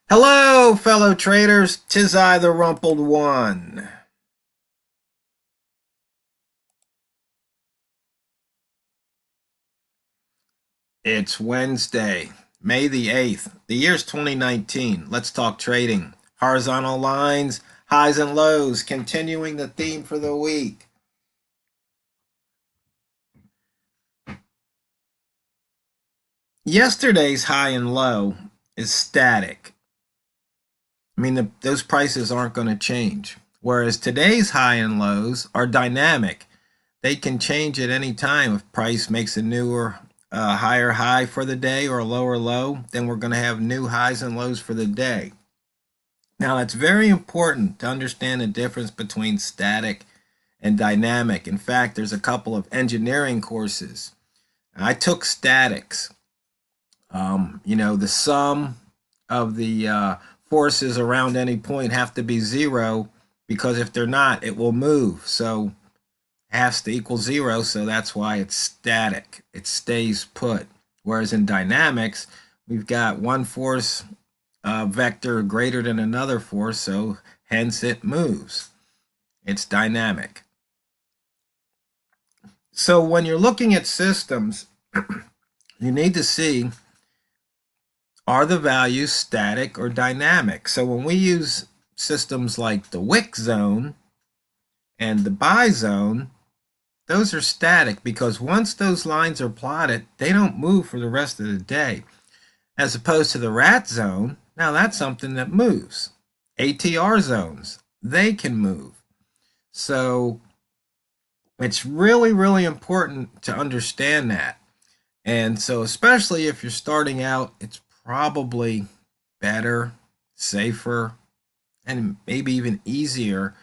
Hello, fellow traders. 'Tis I, the Rumpled One. It's Wednesday, May the 8th. The year's 2019. Let's talk trading. Horizontal lines, highs and lows, continuing the theme for the week. Yesterday's high and low is static. I mean, those prices aren't going to change. Whereas today's high and lows are dynamic. They can change at any time. If price makes a newer higher high for the day or a lower low, then we're going to have new highs and lows for the day. Now, it's very important to understand the difference between static and dynamic. In fact, there's a couple of engineering courses. I took statics. The sum of the forces around any point have to be zero, because if they're not, it will move. So has to equal zero, so that's why it's static. It stays put. Whereas in dynamics, we've got one force vector greater than another force, so hence it moves. It's dynamic. So when you're looking at systems, you need to see, are the values static or dynamic? So when we use systems like the wick zone and the buy zone, those are static, because once those lines are plotted, they don't move for the rest of the day. As opposed to the rat zone, now that's something that moves. ATR zones, they can move. So it's really, really important to understand that. And so especially if you're starting out, it's probably better, safer, and maybe even easier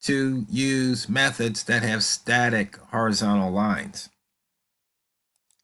to use methods that have static horizontal lines.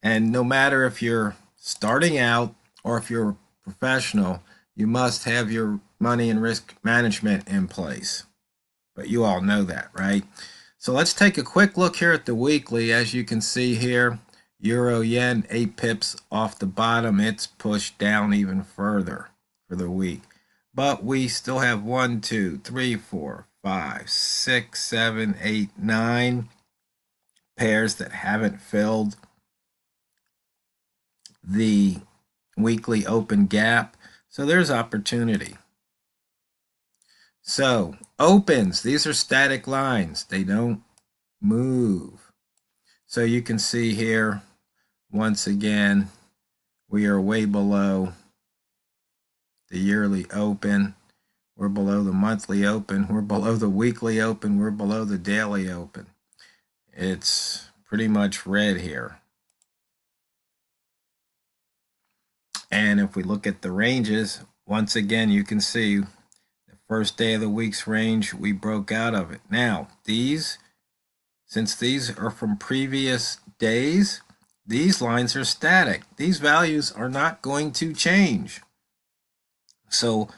And no matter if you're starting out or if you're a professional, you must have your money and risk management in place. But you all know that, right? So let's take a quick look here at the weekly. As you can see here, Euro Yen 8 pips off the bottom. It's pushed down even further for the week. But we still have 1, 2, 3, 4, 5, 6, 7, 8, 9 pairs that haven't filled the weekly open gap. So there's opportunity. So opens, these are static lines. They don't move. So you can see here, once again, we are way below the yearly open. We're below the monthly open. We're below the weekly open. We're below the daily open. It's pretty much red here. And if we look at the ranges, once again, you can see the first day of the week's range, we broke out of it. Now, since these are from previous days, these lines are static. These values are not going to change. So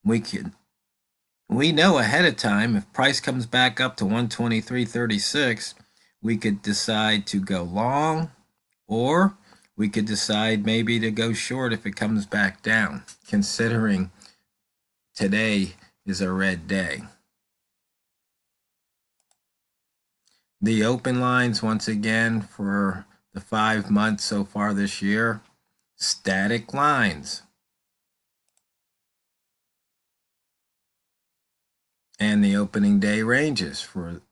we know ahead of time, if price comes back up to 123.36, we could decide to go long, or we could decide maybe to go short if it comes back down, considering today is a red day. The open lines, once again, for the 5 months so far this year, static lines. And the opening day ranges for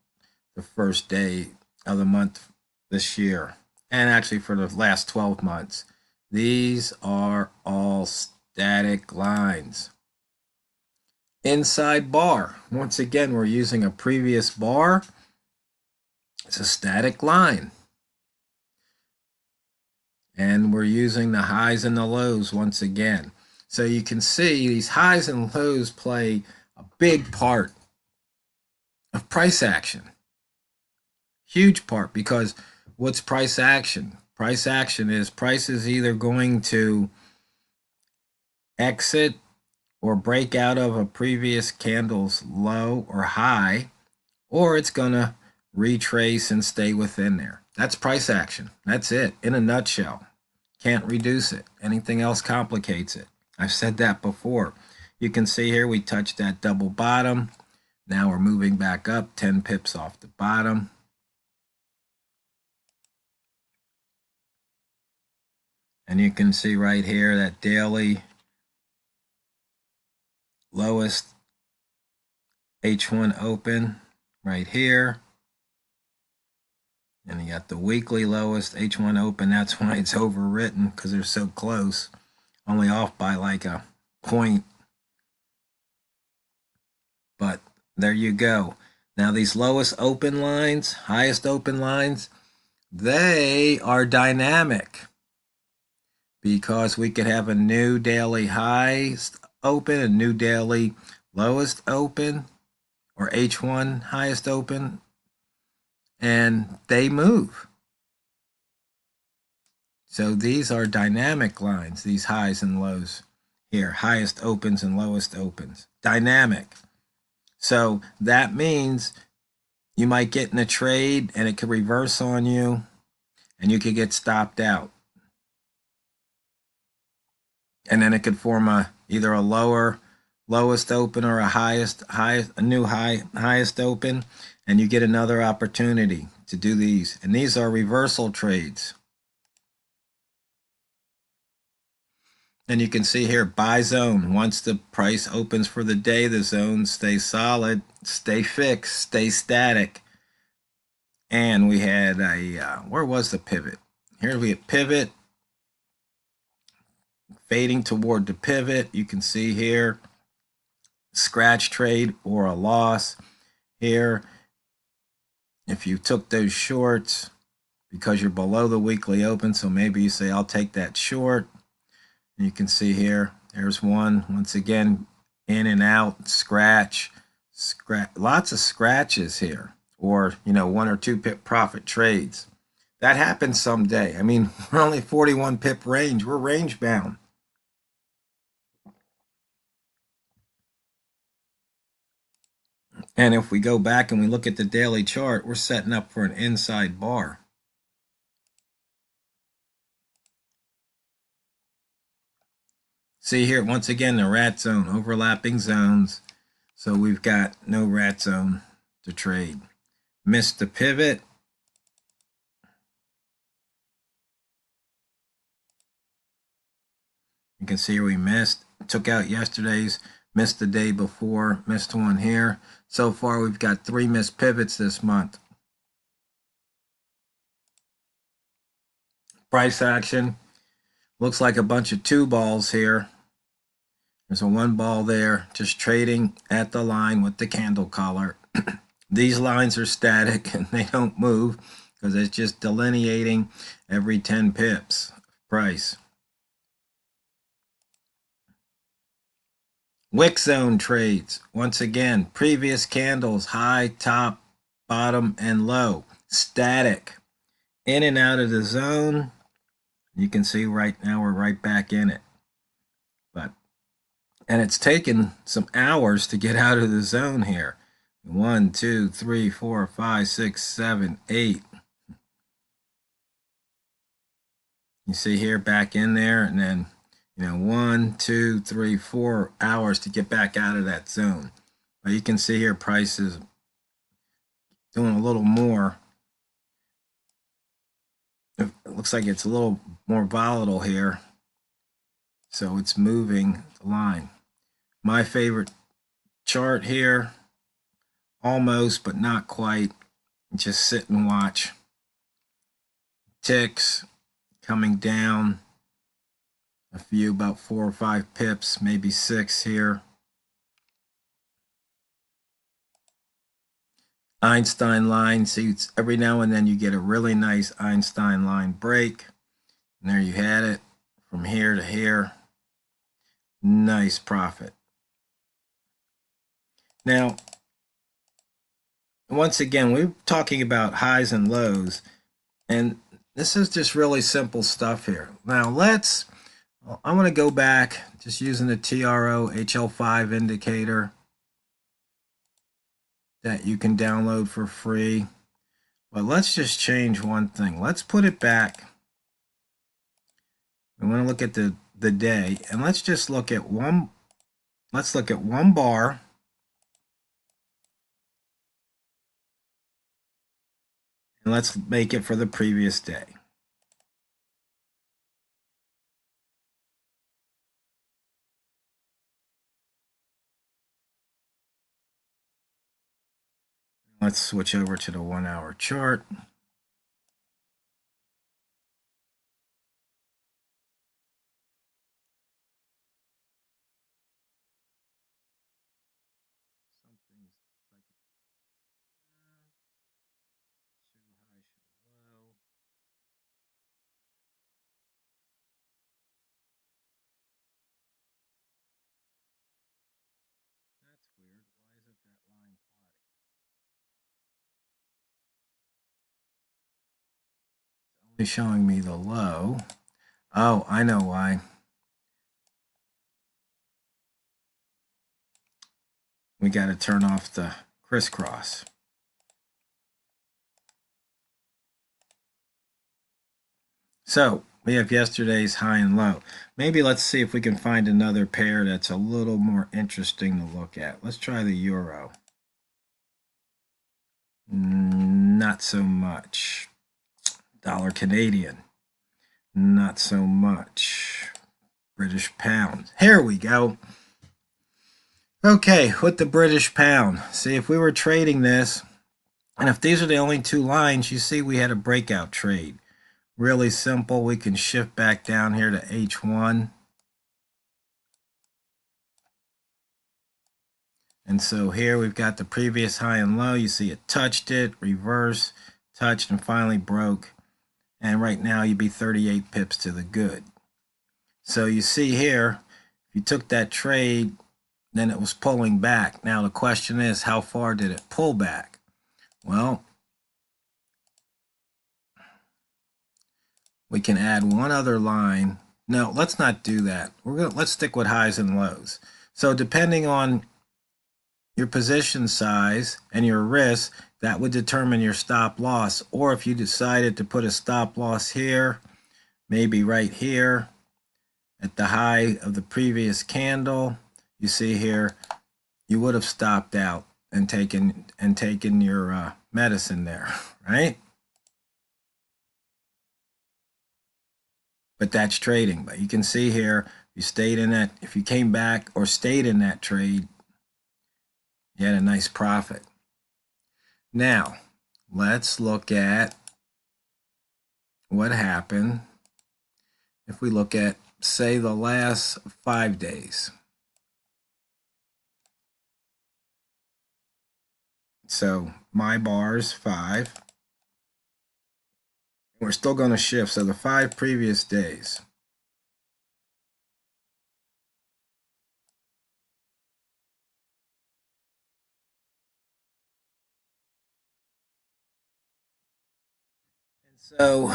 the first day of the month this year, and actually for the last 12 months. These are all static lines. Inside bar, once again, we're using a previous bar. It's a static line. And we're using the highs and the lows once again. So you can see these highs and lows play a big part of price action. Huge part, because what's price action? Price action is price is either going to exit or break out of a previous candle's low or high, or it's going to retrace and stay within there. That's price action. That's it in a nutshell. Can't reduce it. Anything else complicates it. I've said that before. You can see here we touched that double bottom. Now we're moving back up 10 pips off the bottom. And you can see right here that daily lowest H1 open right here. And you got the weekly lowest H1 open. That's why it's overwritten, because they're so close. Only off by like a point. But there you go. Now these lowest open lines, highest open lines, they are dynamic, because we could have a new daily highest open, a new daily lowest open, or H1 highest open, and they move. So these are dynamic lines, these highs and lows here, highest opens and lowest opens, dynamic. So that means you might get in a trade and it could reverse on you and you could get stopped out. And then it could form either a lowest open or a new highest open, and you get another opportunity to do these. And these are reversal trades. And you can see here, buy zone. Once the price opens for the day, the zone stays solid, stay fixed, stay static. And we had where was the pivot? Here we have pivot, fading toward the pivot. You can see here, scratch trade or a loss here. If you took those shorts because you're below the weekly open, so maybe you say, I'll take that short. And you can see here, there's one, once again, in and out, scratch, lots of scratches here, or, 1 or 2 pip profit trades. That happens someday. I mean, we're only 41 pip range. We're range bound. And if we go back and we look at the daily chart, we're setting up for an inside bar. See here, once again, the rat zone, overlapping zones. So we've got no rat zone to trade. Missed the pivot. You can see we missed. Took out yesterday's, missed the day before, missed one here. So far, we've got 3 missed pivots this month. Price action. Looks like a bunch of 2 balls here. There's a 1 ball there, just trading at the line with the candle color. These lines are static and they don't move because it's just delineating every 10 pips price. Wick zone trades. Once again, previous candles, high, top, bottom, and low. Static. In and out of the zone. You can see right now we're right back in it. And it's taken some hours to get out of the zone here. 1, 2, 3, 4, 5, 6, 7, 8. You see here, back in there, and then 1, 2, 3, 4 hours to get back out of that zone. But you can see here, price is doing a little more. It looks like it's a little more volatile here. So it's moving the line. My favorite chart here, almost, but not quite. Just sit and watch. Ticks coming down a few, about 4 or 5 pips, maybe 6 here. Einstein line, see, every now and then you get a really nice Einstein line break. And there you had it, from here to here. Nice profit. Now, once again, we're talking about highs and lows, and this is just really simple stuff here. Now I'm going to go back just using the TRO HL5 indicator that you can download for free. But let's just change one thing. Let's put it back. We want to look at the the day, and let's just look at one. Let's look at one bar. And let's make it for the previous day. Let's switch over to the 1 hour chart. That's weird. Why isn't that line plotting? It's only showing me the low. Oh, I know why. We got to turn off the crisscross. So we have yesterday's high and low. Maybe let's see if we can find another pair that's a little more interesting to look at. Let's try the euro. Not so much. Dollar Canadian. Not so much. British pound. Here we go. Okay, with the British pound. See, if we were trading this, and if these are the only two lines, you see we had a breakout trade. Really simple. We can shift back down here to H1. And so here we've got the previous high and low. You see it touched it, reversed, touched, and finally broke. And right now you'd be 38 pips to the good. So you see here, if you took that trade, then it was pulling back. Now the question is, how far did it pull back? Well, we can add one other line. No, let's not do that. Let's stick with highs and lows. So depending on your position size and your risk, that would determine your stop loss. Or if you decided to put a stop loss here, maybe right here at the high of the previous candle, you see here, you would have stopped out and taken your medicine there, right? But that's trading. But you can see here, you stayed in that, if you came back or stayed in that trade, you had a nice profit. Now, let's look at what happened if we look at, say, the last 5 days. So my bar is 5. We're still going to shift. So the 5 previous days. And so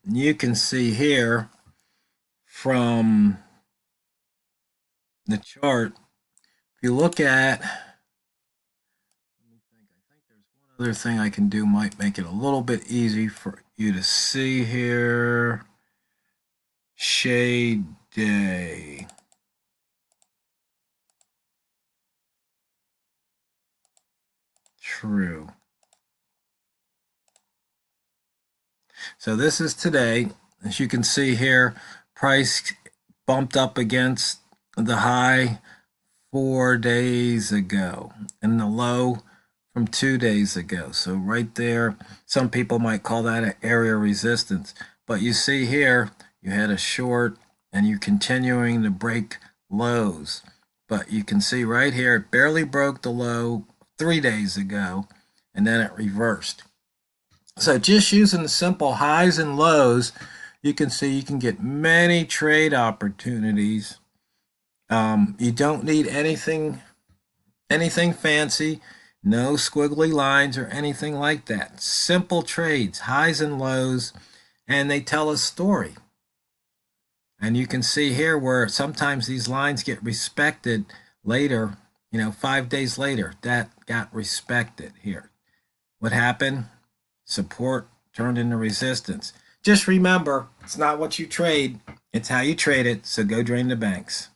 you can see here from the chart, if you look at, I think there's one other thing I can do, might make it a little bit easy for you to see here. Shade day. True. So this is today. As you can see here, price bumped up against the high 4 days ago and the low from 2 days ago. So right there, some people might call that an area resistance. But you see here, you had a short and you're continuing to break lows. But you can see right here, it barely broke the low 3 days ago, and then it reversed. So just using the simple highs and lows, you can see you can get many trade opportunities. You don't need anything fancy, no squiggly lines or anything like that. Simple trades, highs and lows, and they tell a story. And you can see here where sometimes these lines get respected later, 5 days later, that got respected here. What happened? Support turned into resistance. Just remember, it's not what you trade, It's how you trade it, so go drain the banks.